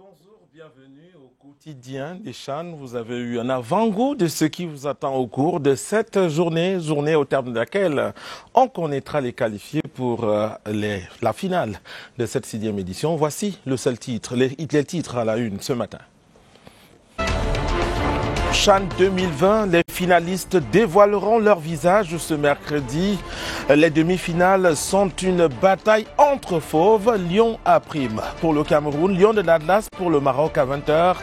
Bonjour, bienvenue au quotidien des CHAN. Vous avez eu un avant-goût de ce qui vous attend au cours de cette journée au terme de laquelle on connaîtra les qualifiés pour la finale de cette 6e édition. Voici le seul titre, les titres à la une ce matin. CHAN 2020, les finalistes dévoileront leur visage ce mercredi. Les demi-finales sont une bataille entre fauves. Lion à prime pour le Cameroun, Lion de l'Atlas pour le Maroc à 20h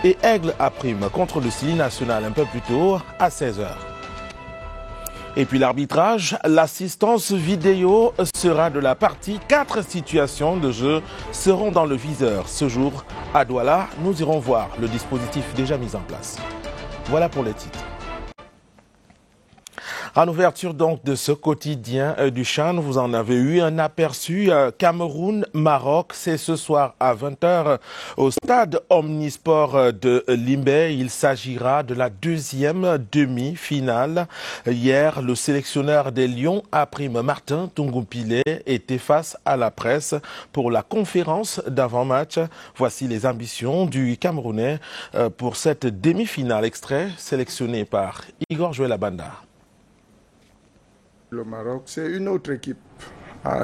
et Aigle à prime contre le Sili national un peu plus tôt à 16h. Et puis l'arbitrage, l'assistance vidéo sera de la partie. 4 situations de jeu seront dans le viseur. Ce jour, à Douala, nous irons voir le dispositif déjà mis en place. Voilà pour les titres. En ouverture donc de ce quotidien du CHAN, vous en avez eu un aperçu. Cameroun-Maroc, c'est ce soir à 20h au stade Omnisport de Limbé. Il s'agira de la 2e demi-finale. Hier, le sélectionneur des Lions à prime, Martin Tungoupilé, était face à la presse pour la conférence d'avant-match. Voici les ambitions du Camerounais pour cette demi-finale. Extrait sélectionné par Igor Joël-Abanda. Le Maroc, c'est une autre équipe.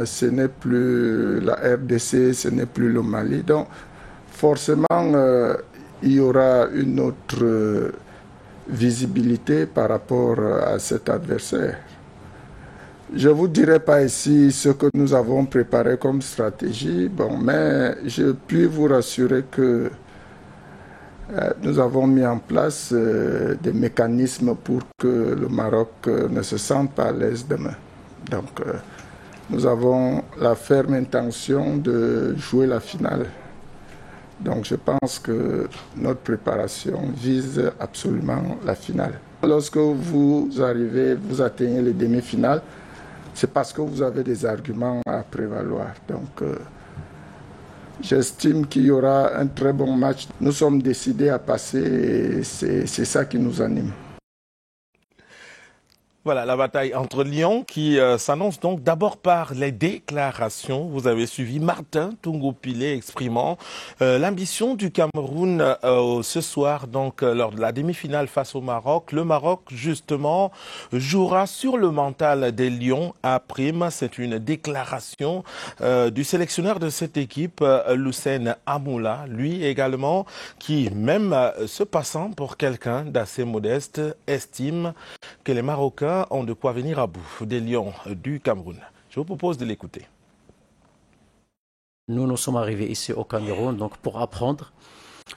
Ce n'est plus la RDC, ce n'est plus le Mali. Donc, forcément, il y aura une autre visibilité par rapport à cet adversaire. Je ne vous dirai pas ici ce que nous avons préparé comme stratégie, mais je puis vous rassurer que nous avons mis en place des mécanismes pour que le Maroc ne se sente pas à l'aise demain. Donc, nous avons la ferme intention de jouer la finale. Donc, je pense que notre préparation vise absolument la finale. Lorsque vous arrivez, vous atteignez les demi-finales, c'est parce que vous avez des arguments à prévaloir. Donc, j'estime qu'il y aura un très bon match. Nous sommes décidés à passer et c'est ça qui nous anime. Voilà la bataille entre Lions qui s'annonce donc d'abord par les déclarations. Vous avez suivi Martin Tungoupilé exprimant l'ambition du Cameroun ce soir donc lors de la demi-finale face au Maroc. Le Maroc justement jouera sur le mental des Lions à prime. C'est une déclaration du sélectionneur de cette équipe, Lucène Amoula, lui également, qui même se passant pour quelqu'un d'assez modeste, estime que les Marocains ont de quoi venir à bout des Lions du Cameroun. Je vous propose de l'écouter. Nous sommes arrivés ici au Cameroun donc pour apprendre.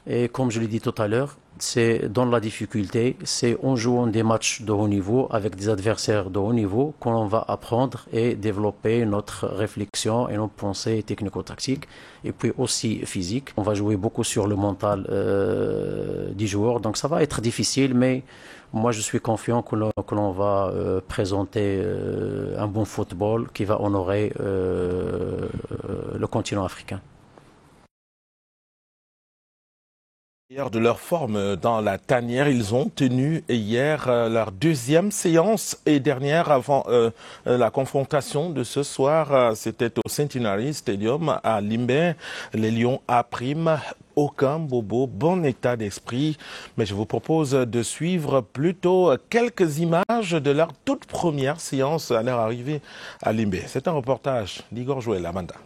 Et comme je l'ai dit tout à l'heure, c'est dans la difficulté, c'est en jouant des matchs de haut niveau avec des adversaires de haut niveau qu'on va apprendre et développer notre réflexion et nos pensées technico-tactiques et puis aussi physiques. On va jouer beaucoup sur le mental des joueurs, donc ça va être difficile, mais moi je suis confiant que l'on va présenter un bon football qui va honorer le continent africain. De leur forme dans la tanière, ils ont tenu hier leur 2e séance et dernière avant la confrontation de ce soir. C'était au Centenary Stadium à Limbé. Les Lions à prime, aucun bobo, bon état d'esprit. Mais je vous propose de suivre plutôt quelques images de leur toute première séance à leur arrivée à Limbé. C'est un reportage d'Igor Joël-Abanda.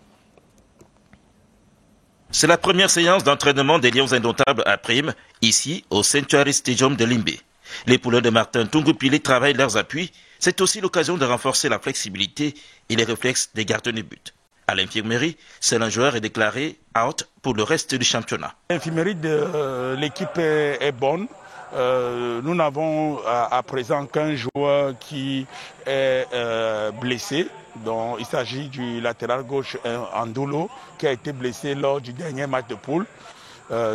C'est la première séance d'entraînement des Lions indomptables à prime, ici au Centenary Stadium de Limbé. Les pouleurs de Martin Tungoupilé travaillent leurs appuis. C'est aussi l'occasion de renforcer la flexibilité et les réflexes des gardiens de but. À l'infirmerie, seul un joueur est déclaré out pour le reste du championnat. L'infirmerie de l'équipe est bonne. Nous n'avons à présent qu'un joueur qui est blessé. Donc, il s'agit du latéral gauche Andoulo qui a été blessé lors du dernier match de poule.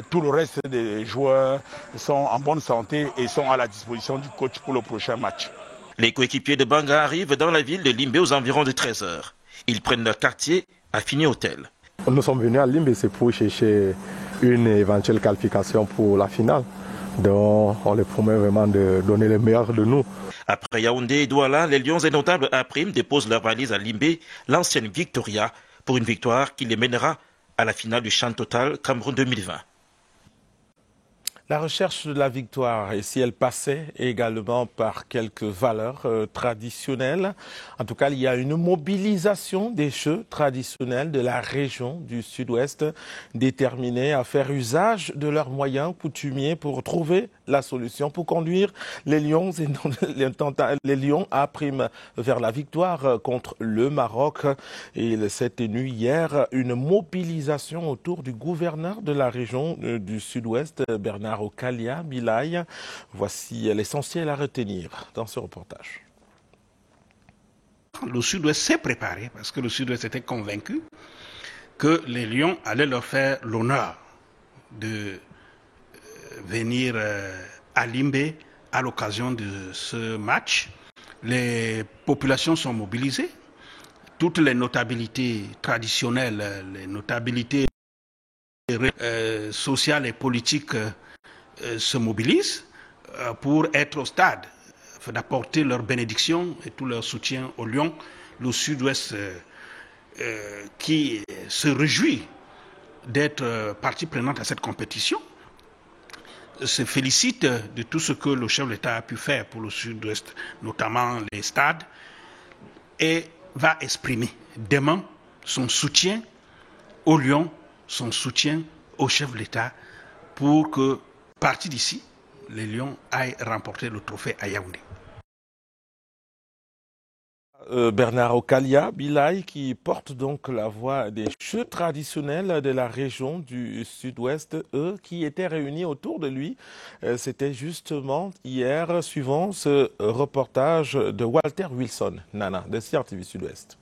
Tout le reste des joueurs sont en bonne santé et sont à la disposition du coach pour le prochain match. Les coéquipiers de Banga arrivent dans la ville de Limbé aux environs de 13h. Ils prennent leur quartier à Fini Hotel. Nous sommes venus à Limbé, c'est pour chercher une éventuelle qualification pour la finale. Donc on les promet vraiment de donner le meilleur de nous. Après Yaoundé et Douala, les Lions indomptables à prime déposent leur valise à Limbé, l'ancienne Victoria, pour une victoire qui les mènera à la finale du CHAN Total Cameroun 2020. La recherche de la victoire, et si elle passait également par quelques valeurs traditionnelles, en tout cas, il y a une mobilisation des jeux traditionnels de la région du Sud-Ouest, déterminés à faire usage de leurs moyens coutumiers pour trouver la solution, pour conduire les Lions à prime vers la victoire contre le Maroc. Et il s'est tenu hier une mobilisation autour du gouverneur de la région du Sud-Ouest, Bernard Okalia Bilaï. Voici l'essentiel à retenir dans ce reportage. Le Sud-Ouest s'est préparé parce que le Sud-Ouest était convaincu que les Lions allaient leur faire l'honneur de venir à Limbé à l'occasion de ce match. Les populations sont mobilisées. Toutes les notabilités traditionnelles, les notabilités sociales et politiques se mobilisent pour être au stade, d'apporter leur bénédiction et tout leur soutien aux Lions. Le Sud-Ouest qui se réjouit d'être partie prenante à cette compétition, se félicite de tout ce que le chef de l'État a pu faire pour le Sud-Ouest, notamment les stades, et va exprimer demain son soutien aux Lions, son soutien au chef de l'État pour que, parti d'ici, les Lions aillent remporter le trophée à Yaoundé. Bernard Okalia Bilaï qui porte donc la voix des jeux traditionnels de la région du Sud-Ouest, eux qui étaient réunis autour de lui. C'était justement hier, suivant ce reportage de Walter Wilson, Nana, de CRTV Sud-Ouest.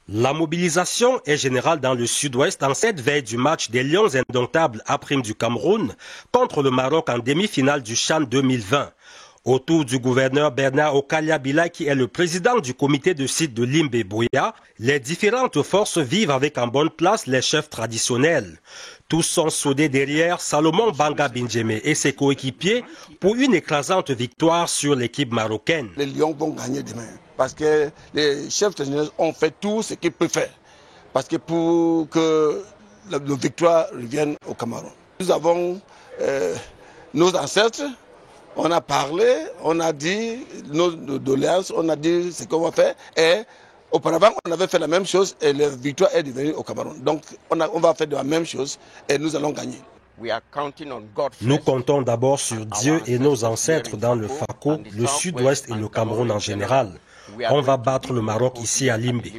La mobilisation est générale dans le Sud-Ouest en cette veille du match des Lions indomptables à prime du Cameroun contre le Maroc en demi-finale du CHAN 2020. Autour du gouverneur Bernard Okalia Bilaï, qui est le président du comité de site de Limbé-Boya, les différentes forces vivent avec en bonne place les chefs traditionnels. Tous sont soudés derrière Salomon Banga Benjeme et ses coéquipiers pour une écrasante victoire sur l'équipe marocaine. Les Lions vont gagner demain parce que les chefs traditionnels ont fait tout ce qu'ils peuvent faire. Parce que pour que la victoire revienne au Cameroun. Nous avons nos ancêtres. On a parlé, on a dit nos doléances, on a dit ce qu'on va faire. Et auparavant, on avait fait la même chose et la victoire est devenue au Cameroun. Donc, on va faire de la même chose et nous allons gagner. Nous comptons d'abord sur Dieu et nos ancêtres dans le FACO, le Sud-Ouest et le Cameroun en général. On va battre le Maroc ici à Limbé.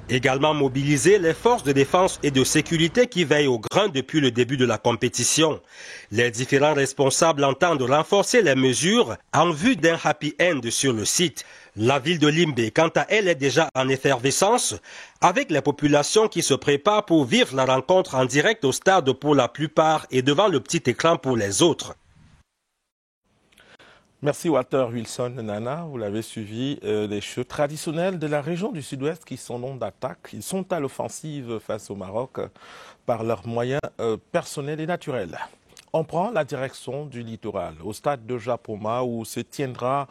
Également mobiliser les forces de défense et de sécurité qui veillent au grain depuis le début de la compétition. Les différents responsables entendent renforcer les mesures en vue d'un happy end sur le site. La ville de Limbé, quant à elle, est déjà en effervescence avec les populations qui se préparent pour vivre la rencontre en direct au stade pour la plupart et devant le petit écran pour les autres. Merci Walter Wilson, Nana. Vous l'avez suivi, les jeux traditionnels de la région du Sud-Ouest qui sont nom d'attaque. Ils sont à l'offensive face au Maroc par leurs moyens personnels et naturels. On prend la direction du littoral, au stade de Japoma, où se tiendra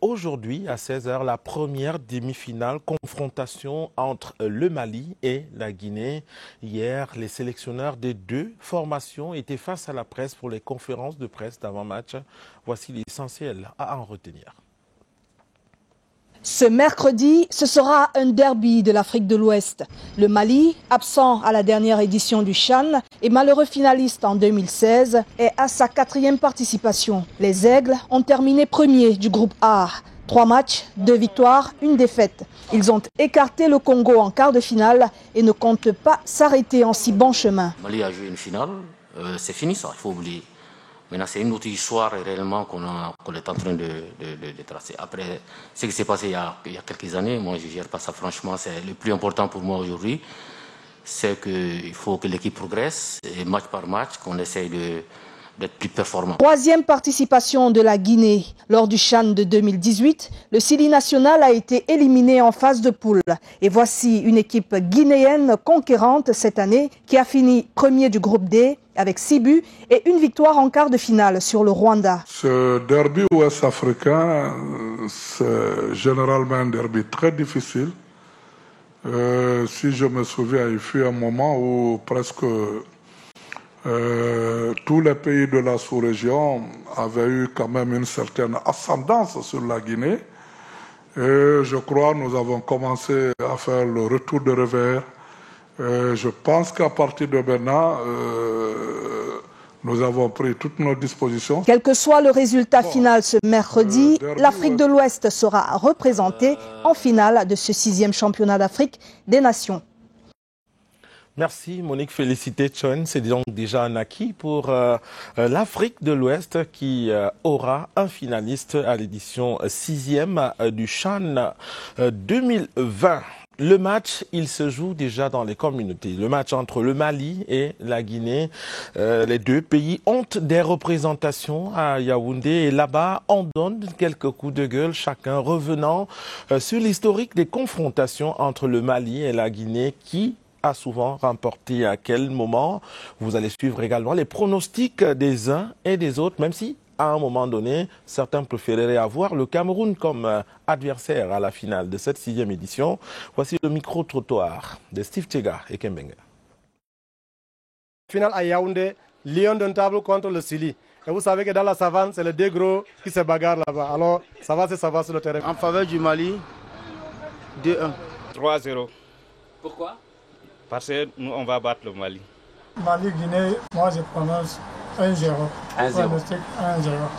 aujourd'hui à 16h la première demi-finale confrontation entre le Mali et la Guinée. Hier, les sélectionneurs des deux formations étaient face à la presse pour les conférences de presse d'avant-match. Voici l'essentiel à en retenir. Ce mercredi, ce sera un derby de l'Afrique de l'Ouest. Le Mali, absent à la dernière édition du CHAN et malheureux finaliste en 2016, est à sa 4e participation. Les Aigles ont terminé premiers du groupe A. 3 matchs, 2 victoires, 1 défaite. Ils ont écarté le Congo en quart de finale et ne comptent pas s'arrêter en si bon chemin. Le Mali a joué une finale, c'est fini ça, il faut oublier. Maintenant, c'est une autre histoire réellement qu'on est en train de tracer. Après, ce qui s'est passé il y a quelques années, moi je ne gère pas ça franchement. C'est le plus important pour moi aujourd'hui, c'est qu'il faut que l'équipe progresse, et match par match, qu'on essaye d'être plus performant. 3e participation de la Guinée. Lors du CHAN de 2018, le Sili national a été éliminé en phase de poule. Et voici une équipe guinéenne conquérante cette année qui a fini premier du groupe D avec 6 buts et une victoire en quart de finale sur le Rwanda. Ce derby ouest-africain, c'est généralement un derby très difficile. si je me souviens, il fut un moment où presque tous les pays de la sous-région avaient eu quand même une certaine ascendance sur la Guinée. Et je crois que nous avons commencé à faire le retour de revers. Je pense qu'à partir de maintenant, nous avons pris toutes nos dispositions. Quel que soit le résultat final ce mercredi, l'Afrique de l'Ouest sera représentée en finale de ce 6e championnat d'Afrique des Nations. Merci Monique, félicité Chon. C'est donc déjà un acquis pour l'Afrique de l'Ouest qui aura un finaliste à l'édition 6e du CHAN 2020. Le match, il se joue déjà dans les communautés. Le match entre le Mali et la Guinée. Les deux pays ont des représentations à Yaoundé et là-bas, on donne quelques coups de gueule, chacun revenant sur l'historique des confrontations entre le Mali et la Guinée qui a souvent remporté à quel moment. Vous allez suivre également les pronostics des uns et des autres, même si à un moment donné, certains préféreraient avoir le Cameroun comme adversaire à la finale de cette 6e édition. Voici le micro-trottoir de Steve Tchega et Kembenga. Finale à Yaoundé, Lion indomptable contre le Sili. Et vous savez que dans la savane, c'est les deux gros qui se bagarrent là-bas. Alors, ça va sur le terrain. En faveur du Mali, 2-1. 3-0. Pourquoi? Parce que nous, on va battre le Mali. Mali-Guinée, moi je prononce 1-0. 1-0.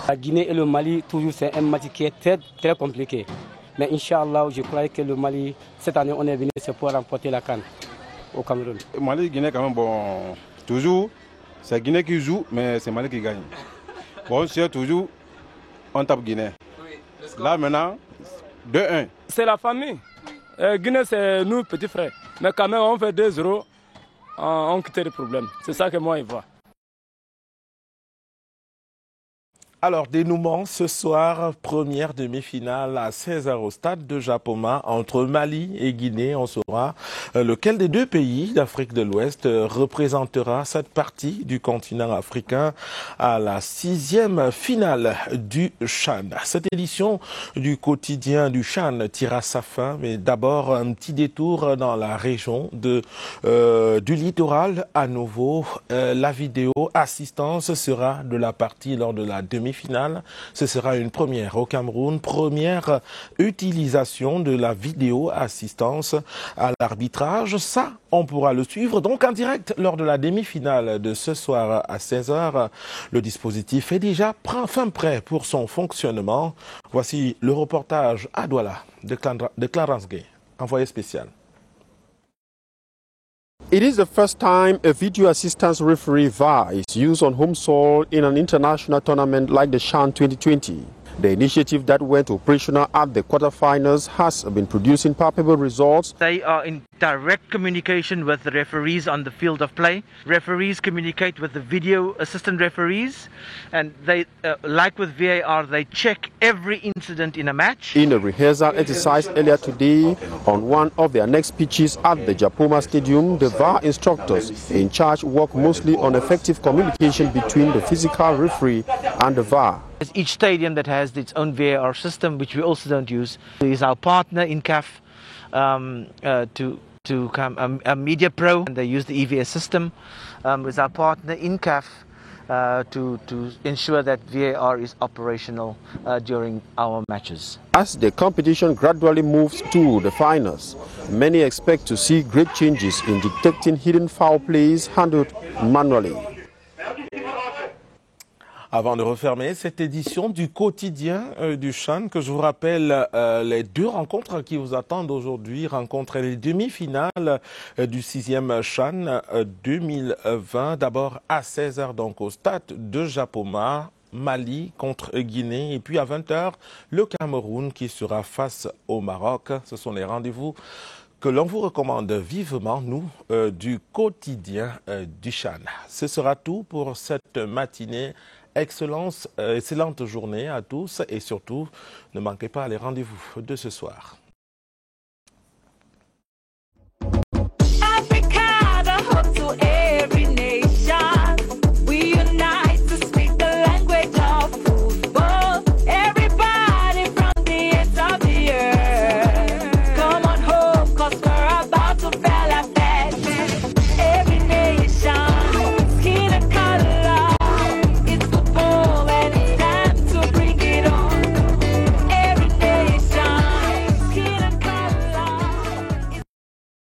La Guinée et le Mali, toujours c'est un match qui est très, très compliqué. Mais Inch'Allah, je crois que le Mali, cette année, on est venu pour remporter la CAN au Cameroun. Mali-Guinée, quand même, bon, toujours, c'est Guinée qui joue, mais c'est Mali qui gagne. Bon, c'est toujours, on tape Guinée. Là, maintenant, 2-1. C'est la famille. Guinée, c'est nous, petits frères. Mais quand même, on fait 2-0, on quitte les problèmes. C'est ça que moi, je vois. Alors, dénouement ce soir, première demi-finale à 16h au stade de Japoma entre Mali et Guinée. On saura lequel des deux pays d'Afrique de l'Ouest représentera cette partie du continent africain à la 6e finale du CHAN. Cette édition du quotidien du CHAN tire à sa fin, mais d'abord un petit détour dans la région du littoral à nouveau. La vidéo assistance sera de la partie lors de la demi-finale. Ce sera une première au Cameroun, première utilisation de la vidéo assistance à l'arbitrage. Ça, on pourra le suivre donc en direct lors de la demi-finale de ce soir à 16h. Le dispositif est déjà fin prêt pour son fonctionnement. Voici le reportage à Douala de Clarence Gay, envoyé spécial. It is the first time a video assistance referee VAR is used on home soil in an international tournament like the CHAN 2020. The initiative that went operational at the quarterfinals has been producing palpable results. They are in direct communication with the referees on the field of play. Referees communicate with the video assistant referees, and they, like with VAR, they check every incident in a match. In a rehearsal exercise earlier today on one of their next pitches at the Japoma Stadium, the VAR instructors in charge work mostly on effective communication between the physical referee and the VAR. Each stadium that has its own VAR system, which we also don't use, is our partner in CAF to come a Media Pro, and they use the EVS system. Is our partner in CAF to ensure that VAR is operational during our matches. As the competition gradually moves to the finals, many expect to see great changes in detecting hidden foul plays handled manually. Avant de refermer cette édition du quotidien du CHAN, que je vous rappelle les deux rencontres qui vous attendent aujourd'hui, rencontre les demi-finales du 6e CHAN 2020. D'abord à 16h donc au stade de Japoma, Mali contre Guinée, et puis à 20h le Cameroun qui sera face au Maroc. Ce sont les rendez-vous que l'on vous recommande vivement, nous, du quotidien du CHAN. Ce sera tout pour cette matinée. Excellente journée à tous et surtout, ne manquez pas les rendez-vous de ce soir.